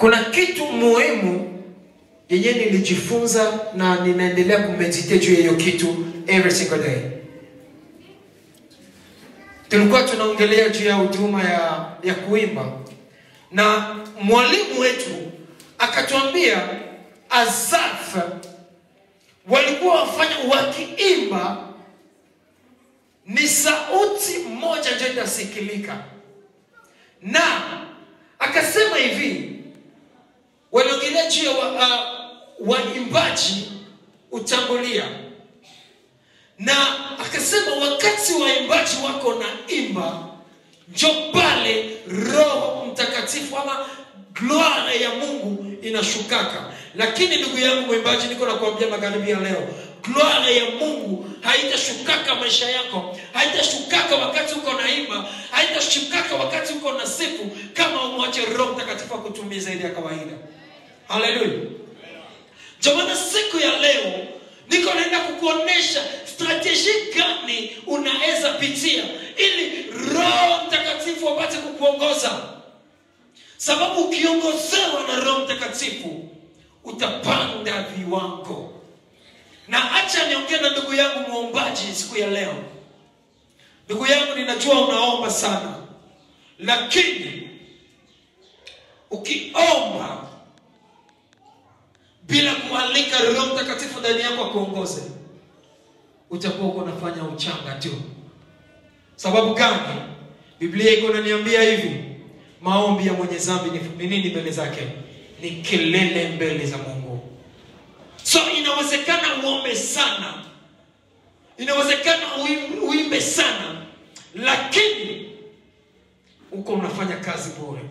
Kuna kitu muhimu yenye nilijifunza na ninaendelea kumeditate juu ya hiyo kitu every single day. Tulikuwa tunaongelea juu ya huduma ya kuimba, na mwalimu wetu akatuambia Asaf walikuwa wafanya wakiimba ni sauti moja ndio itasikilika, na akasema hivi waliongelea juu ya waimbaji utangulia, na akasema wakati waimbaji wako na imba njo pale Roho Mtakatifu ama glory ya Mungu inashukaka. Lakini ndugu yangu mwimbaji, niko nakwambia magharibi ya leo, glory ya Mungu haitashukaka maisha yako, haitashukaka wakati uko naimba, haitashukaka wakati uko na sifu kama umwache Roho Mtakatifu akutumie zaidi ya kawaida. Haleluya. Jamani, siku ya leo niko naenda kukuonesha strategy gani unaweza pitia ili Roho Mtakatifu apate kukuongoza. Sababu ukiongozewa na Roho Mtakatifu utapanda viwango. Na acha niongee na ndugu yangu muombaji siku ya leo. Ndugu yangu, ninajua unaomba sana, lakini ukiomba bila kualika Roho Mtakatifu ndani yako akuongoze, utakuwa uko unafanya uchanga tu. Sababu gani? Biblia iko inaniambia hivi, maombi ya mwenye dhambi ni nini mbele zake? Ni kelele mbele za Mungu. So inawezekana uombe sana, inawezekana uimbe sana, lakini uko unafanya kazi bure.